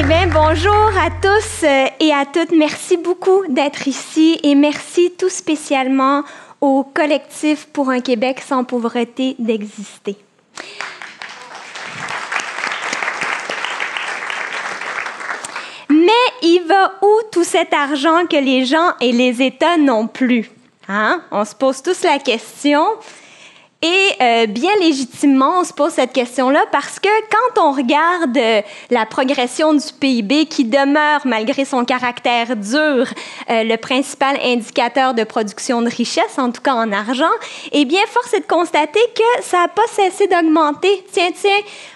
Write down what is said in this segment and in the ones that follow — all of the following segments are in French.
Eh bien, bonjour à tous et à toutes. Merci beaucoup d'être ici et merci tout spécialement au Collectif pour un Québec sans pauvreté d'exister. Mais il va où tout cet argent que les gens et les États n'ont plus? Hein? On se pose tous la question. Et bien légitimement, on se pose cette question-là parce que quand on regarde la progression du PIB qui demeure, malgré son caractère dur, le principal indicateur de production de richesse, en tout cas en argent, eh bien, force est de constater que ça n'a pas cessé d'augmenter. Tiens,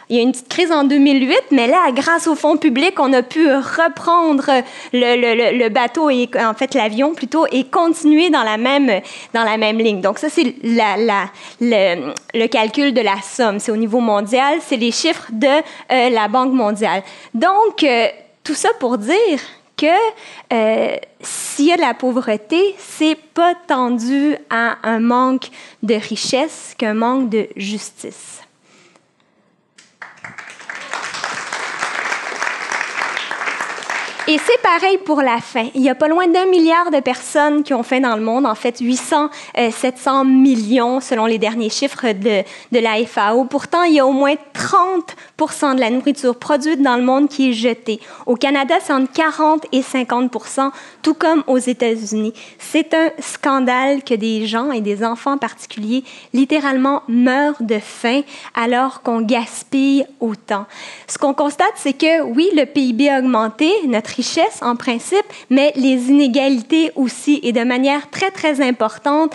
il y a une petite crise en 2008, mais là, grâce aux fonds publics, on a pu reprendre le bateau, et en fait l'avion plutôt, et continuer dans la même ligne. Donc ça, c'est le calcul de la somme. C'est au niveau mondial, c'est les chiffres de la Banque mondiale. Donc, tout ça pour dire que s'il y a de la pauvreté, c'est pas tendu à un manque de richesse qu'un manque de justice. Et c'est pareil pour la faim. Il y a pas loin d'1 milliard de personnes qui ont faim dans le monde. En fait, 700 millions selon les derniers chiffres de la FAO. Pourtant, il y a au moins 30% de la nourriture produite dans le monde qui est jetée. Au Canada, c'est entre 40 et 50%, tout comme aux États-Unis. C'est un scandale que des gens et des enfants en particulier littéralement meurent de faim alors qu'on gaspille autant. Ce qu'on constate, c'est que oui, le PIB a augmenté, notre richesse en principe, mais les inégalités aussi, et de manière très, très importante,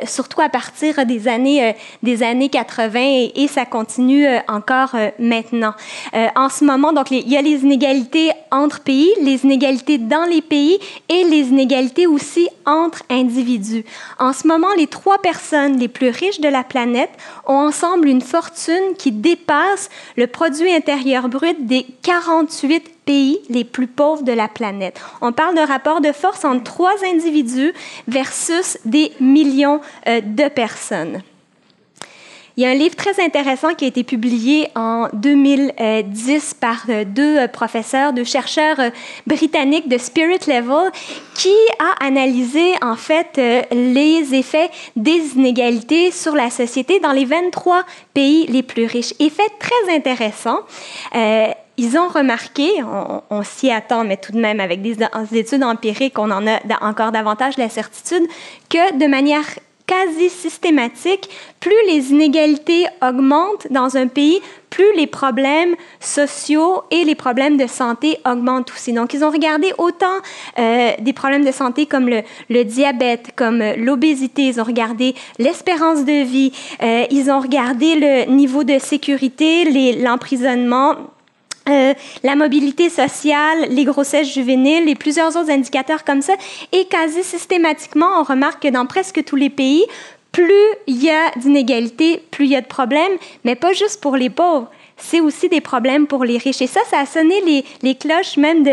surtout à partir des années 80, et ça continue encore maintenant. En ce moment, donc, il y a les inégalités entre pays, les inégalités dans les pays et les inégalités aussi entre individus. En ce moment, les 3 personnes les plus riches de la planète ont ensemble une fortune qui dépasse le produit intérieur brut des 48 pays les plus pauvres de la planète. On parle d'un rapport de force entre 3 individus versus des millions de personnes. Il y a un livre très intéressant qui a été publié en 2010 par 2 professeurs, 2 chercheurs britanniques de Spirit Level, qui a analysé en fait les effets des inégalités sur la société dans les 23 pays les plus riches. Et fait très intéressant. Ils ont remarqué, on s'y attend, mais tout de même avec des études empiriques, on en a encore davantage la certitude, que de manière quasi systématique, plus les inégalités augmentent dans un pays, plus les problèmes sociaux et les problèmes de santé augmentent aussi. Donc, ils ont regardé autant des problèmes de santé comme le diabète, comme l'obésité, ils ont regardé l'espérance de vie, ils ont regardé le niveau de sécurité, l'emprisonnement, la mobilité sociale, les grossesses juvéniles et plusieurs autres indicateurs comme ça. Et quasi systématiquement, on remarque que dans presque tous les pays, plus il y a d'inégalités, plus il y a de problèmes, mais pas juste pour les pauvres. C'est aussi des problèmes pour les riches. Et ça a sonné les cloches même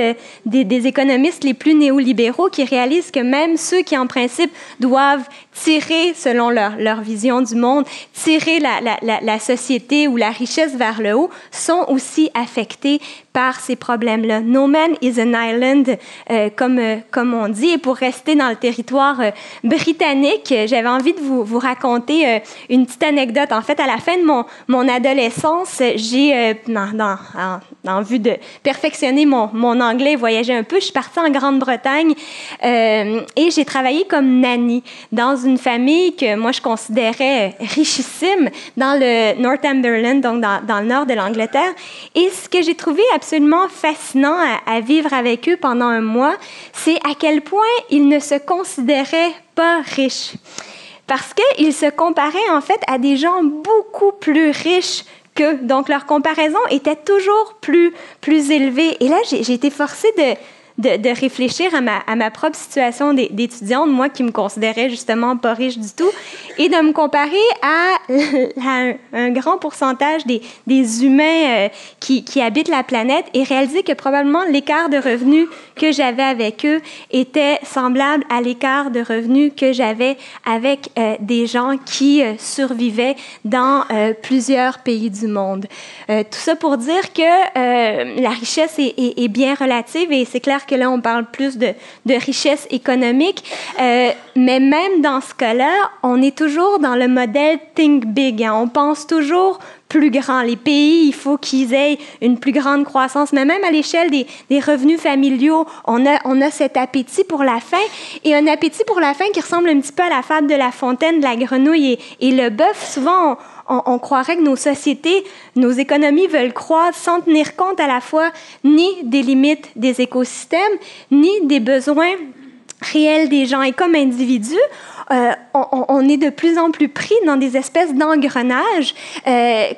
des économistes les plus néolibéraux qui réalisent que même ceux qui, en principe, doivent tirer, selon leur vision du monde, tirer la société ou la richesse vers le haut, sont aussi affectés par ces problèmes-là. No man is an island, comme on dit. Et pour rester dans le territoire britannique, j'avais envie de vous raconter une petite anecdote. En fait, à la fin de mon adolescence, j'ai, en vue de perfectionner mon anglais, voyager un peu, je suis partie en Grande-Bretagne et j'ai travaillé comme nanny dans une famille que moi je considérais richissime dans le Northumberland, donc dans le nord de l'Angleterre. Et ce que j'ai trouvé absolument fascinant à vivre avec eux pendant un mois, c'est à quel point ils ne se considéraient pas riches. Parce qu'ils se comparaient en fait à des gens beaucoup plus riches qu'eux. Donc leur comparaison était toujours plus élevée. Et là, j'ai été forcée de réfléchir à ma propre situation d'étudiante, moi qui me considérais justement pas riche du tout, et de me comparer à un grand pourcentage des humains qui habitent la planète et réaliser que probablement l'écart de revenus que j'avais avec eux était semblable à l'écart de revenus que j'avais avec des gens qui survivaient dans plusieurs pays du monde. Tout ça pour dire que la richesse est bien relative et c'est clair que là, on parle plus de richesse économique, mais même dans ce cas-là, on est toujours dans le modèle Think Big. Hein. On pense toujours plus grand. Les pays, il faut qu'ils aient une plus grande croissance, mais même à l'échelle des revenus familiaux, on a cet appétit pour la faim, et un appétit pour la faim qui ressemble un petit peu à la fable de La Fontaine, de la grenouille et le bœuf. Souvent, on croirait que nos sociétés, nos économies veulent croître sans tenir compte à la fois ni des limites des écosystèmes, ni des besoins réels des gens. Et comme individus, on est de plus en plus pris dans des espèces d'engrenages,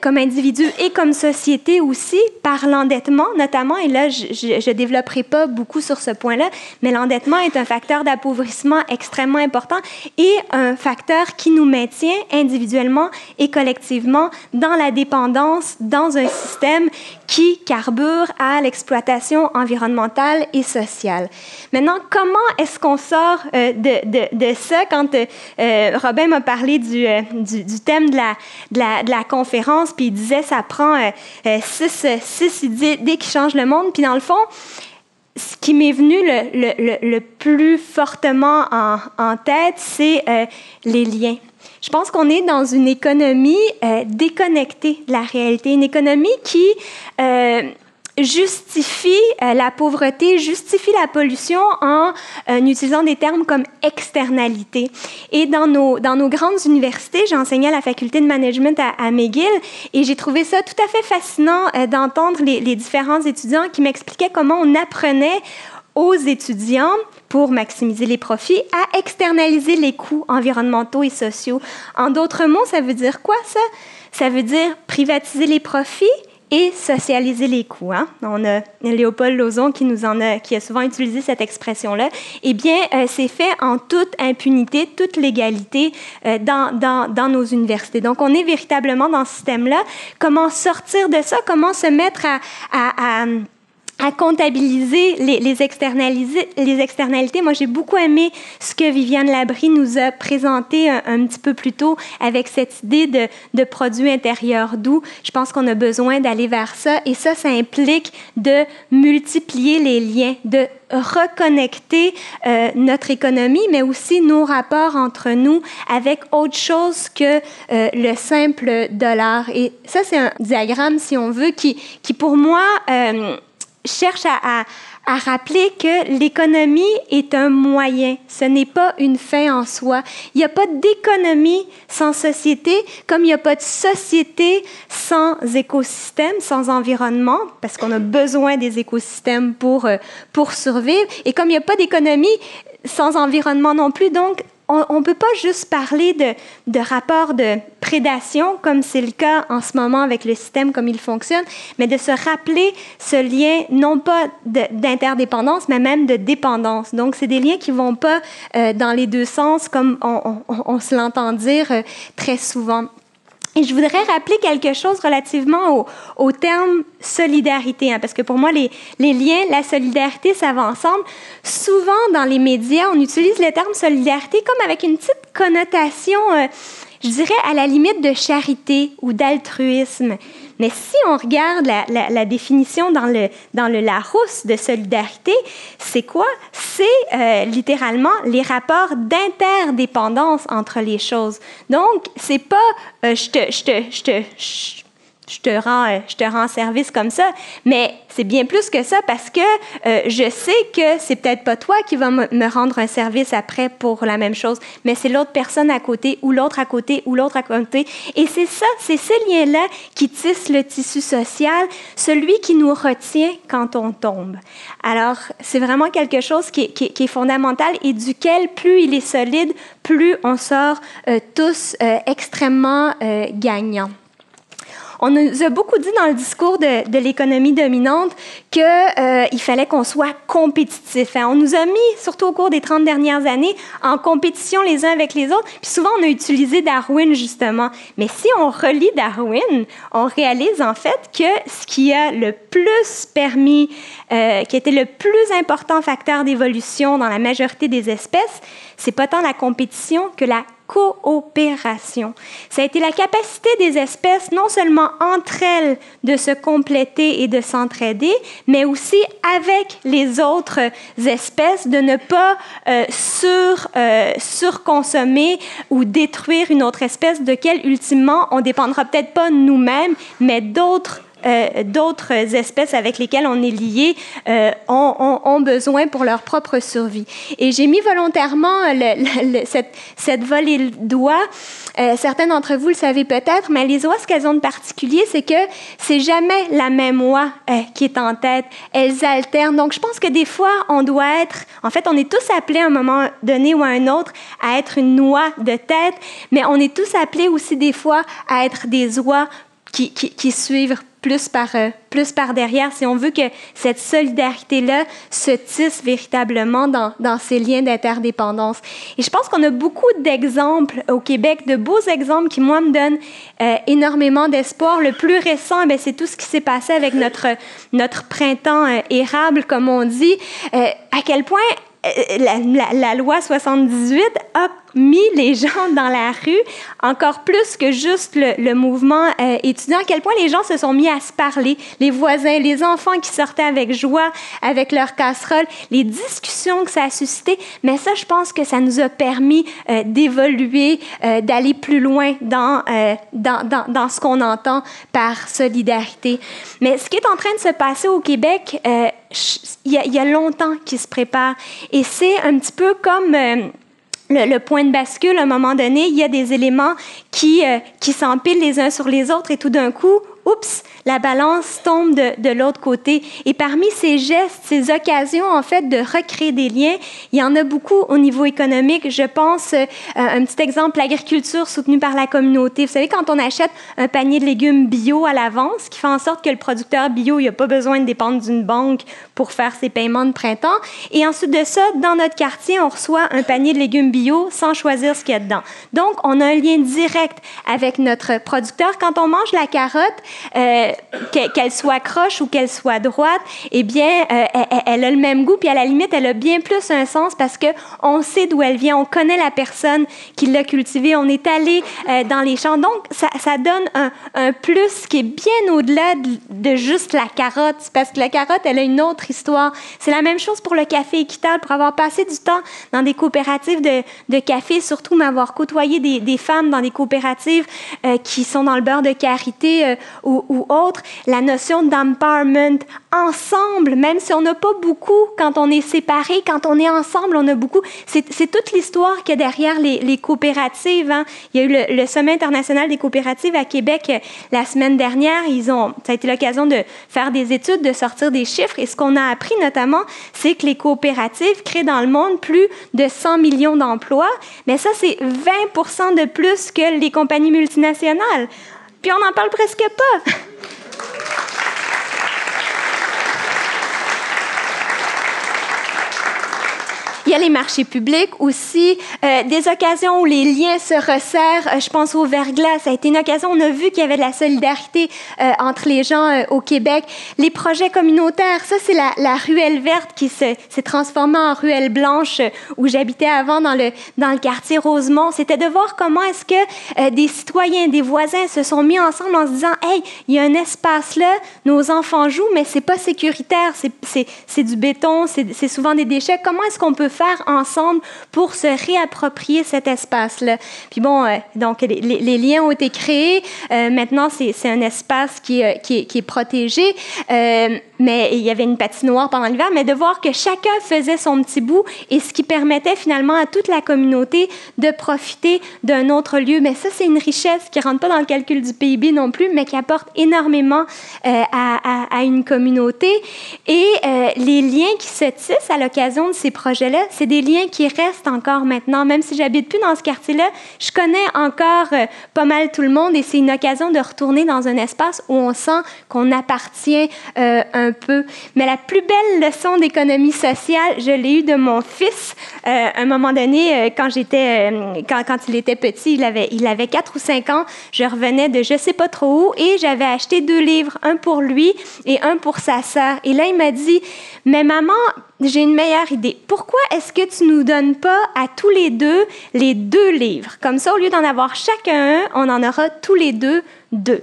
comme individus et comme société aussi, par l'endettement notamment. Et là, je développerai pas beaucoup sur ce point-là, mais l'endettement est un facteur d'appauvrissement extrêmement important et un facteur qui nous maintient individuellement et collectivement dans la dépendance, dans un système qui carbure à l'exploitation environnementale et sociale. Maintenant, comment est-ce qu'on sort de ça quand Robin m'a parlé du thème de la conférence, puis il disait ça prend 6 idées qui changent le monde. Puis dans le fond, ce qui m'est venu le plus fortement en tête, c'est les liens. Je pense qu'on est dans une économie déconnectée de la réalité, une économie qui justifie la pauvreté, justifie la pollution en utilisant des termes comme externalité. Et dans nos grandes universités, j'ai enseigné à la faculté de management à McGill et j'ai trouvé ça tout à fait fascinant d'entendre les différents étudiants qui m'expliquaient comment on apprenait aux étudiants, pour maximiser les profits, à externaliser les coûts environnementaux et sociaux. En d'autres mots, ça veut dire quoi, ça? Ça veut dire privatiser les profits et socialiser les coûts. Hein? On a Léopold Lauzon qui a souvent utilisé cette expression-là. Eh bien, c'est fait en toute impunité, toute légalité dans nos universités. Donc, on est véritablement dans ce système-là. Comment sortir de ça? Comment se mettre à comptabiliser les externalités. Moi, j'ai beaucoup aimé ce que Viviane Labrie nous a présenté un petit peu plus tôt avec cette idée de produit intérieur doux. Je pense qu'on a besoin d'aller vers ça et ça implique de multiplier les liens, de reconnecter notre économie, mais aussi nos rapports entre nous avec autre chose que le simple dollar. Et ça, c'est un diagramme, si on veut, qui pour moi cherche à rappeler que l'économie est un moyen, ce n'est pas une fin en soi. Il n'y a pas d'économie sans société, comme il n'y a pas de société sans écosystème, sans environnement, parce qu'on a besoin des écosystèmes pour survivre, et comme il n'y a pas d'économie sans environnement non plus, donc on ne peut pas juste parler de rapport de prédation, comme c'est le cas en ce moment avec le système comme il fonctionne, mais de se rappeler ce lien, non pas d'interdépendance, mais même de dépendance. Donc, c'est des liens qui ne vont pas dans les deux sens, comme on se l'entend dire très souvent. Et je voudrais rappeler quelque chose relativement au terme solidarité, hein, parce que pour moi, les liens, la solidarité, ça va ensemble. Souvent, dans les médias, on utilise le terme solidarité comme avec une petite connotation, je dirais, à la limite de charité ou d'altruisme. Mais si on regarde la définition dans le Larousse de solidarité, c'est quoi? C'est littéralement les rapports d'interdépendance entre les choses. Donc, c'est pas je te rends service comme ça, mais c'est bien plus que ça parce que je sais que c'est peut-être pas toi qui va me rendre un service après pour la même chose, mais c'est l'autre personne à côté ou l'autre à côté ou l'autre à côté. Et c'est ça, c'est ces liens-là qui tissent le tissu social, celui qui nous retient quand on tombe. Alors, c'est vraiment quelque chose qui est fondamental et duquel, plus il est solide, plus on sort tous extrêmement gagnants. On nous a beaucoup dit dans le discours de l'économie dominante qu'il fallait qu'on soit compétitif. Hein. On nous a mis, surtout au cours des 30 dernières années, en compétition les uns avec les autres. Puis souvent, on a utilisé Darwin, justement. Mais si on relit Darwin, on réalise en fait que ce qui a le plus permis, qui était le plus important facteur d'évolution dans la majorité des espèces, c'est pas tant la compétition que la coopération. Ça a été la capacité des espèces, non seulement entre elles, de se compléter et de s'entraider, mais aussi avec les autres espèces, de ne pas surconsommer ou détruire une autre espèce de laquelle, ultimement, on dépendra peut-être pas nous-mêmes, mais d'autres espèces avec lesquelles on est lié ont besoin pour leur propre survie. Et j'ai mis volontairement cette volée d'oies. Certains d'entre vous le savez peut-être, mais les oies, ce qu'elles ont de particulier, c'est que c'est jamais la même oie qui est en tête. Elles alternent. Donc, je pense que des fois, on doit être... En fait, on est tous appelés à un moment donné ou à un autre à être une oie de tête, mais on est tous appelés aussi des fois à être des oies qui suivent plus par derrière, si on veut que cette solidarité-là se tisse véritablement dans ces liens d'interdépendance. Et je pense qu'on a beaucoup d'exemples au Québec, de beaux exemples qui, moi, me donnent énormément d'espoir. Le plus récent, c'est tout ce qui s'est passé avec notre printemps érable, comme on dit. À quel point la loi 78 a mis les gens dans la rue, encore plus que juste le mouvement étudiant, à quel point les gens se sont mis à se parler, les voisins, les enfants qui sortaient avec joie, avec leurs casseroles, les discussions que ça a suscité, mais ça, je pense que ça nous a permis d'évoluer, d'aller plus loin dans ce qu'on entend par solidarité. Mais ce qui est en train de se passer au Québec, il y a longtemps qu'il se prépare, et c'est un petit peu comme... Le point de bascule, à un moment donné, il y a des éléments qui s'empilent les uns sur les autres et tout d'un coup, oups, la balance tombe de l'autre côté. Et parmi ces gestes, ces occasions, en fait, de recréer des liens, il y en a beaucoup au niveau économique. Je pense, un petit exemple, l'agriculture soutenue par la communauté. Vous savez, quand on achète un panier de légumes bio à l'avance, ce qui fait en sorte que le producteur bio, il n'a pas besoin de dépendre d'une banque pour faire ses paiements de printemps. Et ensuite de ça, dans notre quartier, on reçoit un panier de légumes bio sans choisir ce qu'il y a dedans. Donc, on a un lien direct avec notre producteur. Quand on mange la carotte, qu'elle soit croche ou qu'elle soit droite, eh bien, elle a le même goût, puis à la limite, elle a bien plus un sens parce qu'on sait d'où elle vient, on connaît la personne qui l'a cultivée, on est allé dans les champs. Donc, ça donne un plus qui est bien au-delà de juste la carotte, parce que la carotte, elle a une autre histoire. C'est la même chose pour le café équitable, pour avoir passé du temps dans des coopératives de café, surtout m'avoir côtoyé des femmes dans des coopératives qui sont dans le beurre de karité ou autre, la notion d'empowerment, ensemble, même si on n'a pas beaucoup quand on est séparés, quand on est ensemble, on a beaucoup. C'est toute l'histoire qu'il y a derrière les coopératives. Hein. Il y a eu le Sommet international des coopératives à Québec la semaine dernière. Ça a été l'occasion de faire des études, de sortir des chiffres. Et ce qu'on a appris notamment, c'est que les coopératives créent dans le monde plus de 100 millions d'emplois. Mais ça, c'est 20% de plus que les compagnies multinationales. Puis on n'en parle presque pas. Il y a les marchés publics aussi, des occasions où les liens se resserrent. Je pense au verglas, ça a été une occasion, on a vu qu'il y avait de la solidarité entre les gens au Québec. Les projets communautaires, ça c'est la ruelle verte qui s'est transformée en ruelle blanche où j'habitais avant dans le quartier Rosemont. C'était de voir comment est-ce que des citoyens, des voisins se sont mis ensemble en se disant « Hey, il y a un espace là, nos enfants jouent, mais c'est pas sécuritaire, c'est du béton, c'est souvent des déchets. Comment est-ce qu'on peut faire ensemble pour se réapproprier cet espace-là. » Puis bon, donc les liens ont été créés. Maintenant, c'est un espace qui est protégé. mais il y avait une patinoire pendant l'hiver, mais de voir que chacun faisait son petit bout et ce qui permettait finalement à toute la communauté de profiter d'un autre lieu. Mais ça, c'est une richesse qui ne rentre pas dans le calcul du PIB non plus, mais qui apporte énormément à une communauté. Et les liens qui se tissent à l'occasion de ces projets-là, c'est des liens qui restent encore maintenant. Même si j'habite plus dans ce quartier-là, je connais encore pas mal tout le monde et c'est une occasion de retourner dans un espace où on sent qu'on appartient un peu. Mais la plus belle leçon d'économie sociale, je l'ai eue de mon fils. À un moment donné, quand il était petit, il avait 4 ou 5 ans, je revenais de je sais pas trop où et j'avais acheté 2 livres, un pour lui et un pour sa sœur. Et là, il m'a dit, « Mais maman, j'ai une meilleure idée. Pourquoi est-ce que tu nous donnes pas à tous les 2 les 2 livres? Comme ça, au lieu d'en avoir chacun un, on en aura tous les 2 2. »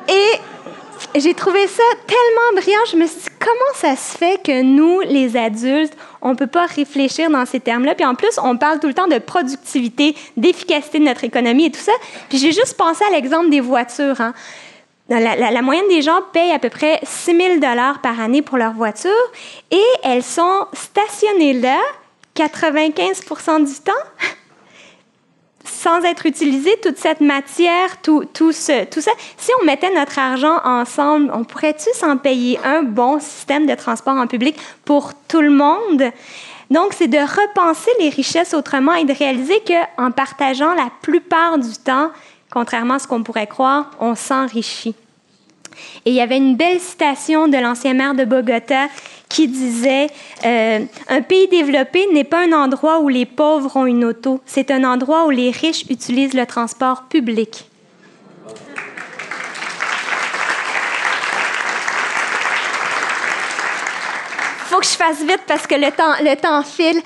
Et j'ai trouvé ça tellement brillant. Je me suis dit, comment ça se fait que nous, les adultes, on ne peut pas réfléchir dans ces termes-là? Puis en plus, on parle tout le temps de productivité, d'efficacité de notre économie et tout ça. Puis j'ai juste pensé à l'exemple des voitures. Hein. La moyenne des gens paye à peu près 6 000 $ par année pour leur voiture et elles sont stationnées là 95 % du temps sans être utilisée, toute cette matière, tout ça. Si on mettait notre argent ensemble, on pourrait-tu s'en payer un bon système de transport en public pour tout le monde? Donc, c'est de repenser les richesses autrement et de réaliser qu'en partageant la plupart du temps, contrairement à ce qu'on pourrait croire, on s'enrichit. Et il y avait une belle citation de l'ancien maire de Bogota qui disait « Un pays développé n'est pas un endroit où les pauvres ont une auto, c'est un endroit où les riches utilisent le transport public. » Faut que je fasse vite parce que le temps file.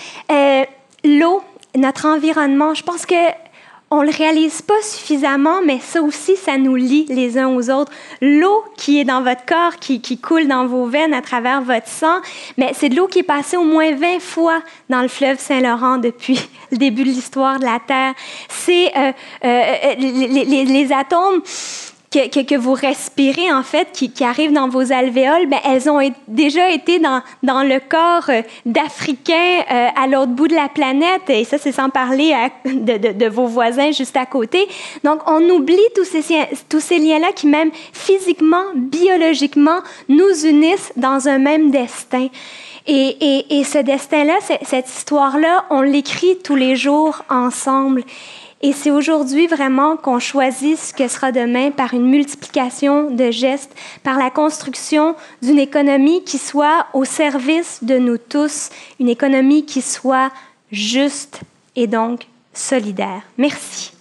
L'eau, notre environnement, je pense que on ne le réalise pas suffisamment, mais ça aussi, ça nous lie les uns aux autres. L'eau qui est dans votre corps, qui coule dans vos veines à travers votre sang, mais c'est de l'eau qui est passée au moins 20 fois dans le fleuve Saint-Laurent depuis le début de l'histoire de la Terre. C'est les atomes que vous respirez, en fait, qui arrivent dans vos alvéoles, bien, elles ont déjà été dans le corps d'Africains à l'autre bout de la planète. Et ça, c'est sans parler de vos voisins juste à côté. Donc, on oublie tous ces liens-là qui, même physiquement, biologiquement, nous unissent dans un même destin. Et ce destin-là, cette histoire-là, on l'écrit tous les jours ensemble. Et c'est aujourd'hui vraiment qu'on choisit ce que sera demain par une multiplication de gestes, par la construction d'une économie qui soit au service de nous tous, une économie qui soit juste et donc solidaire. Merci.